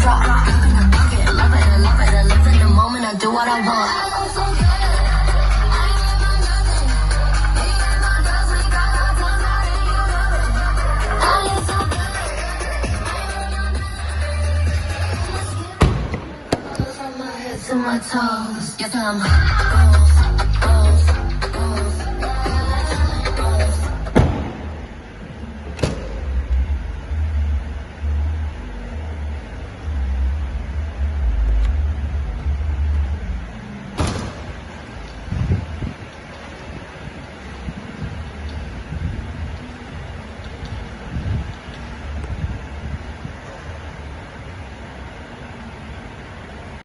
drop. Up in the bucket, love it, I love it, I live in the moment, I do what I want. To my toes, yes I'm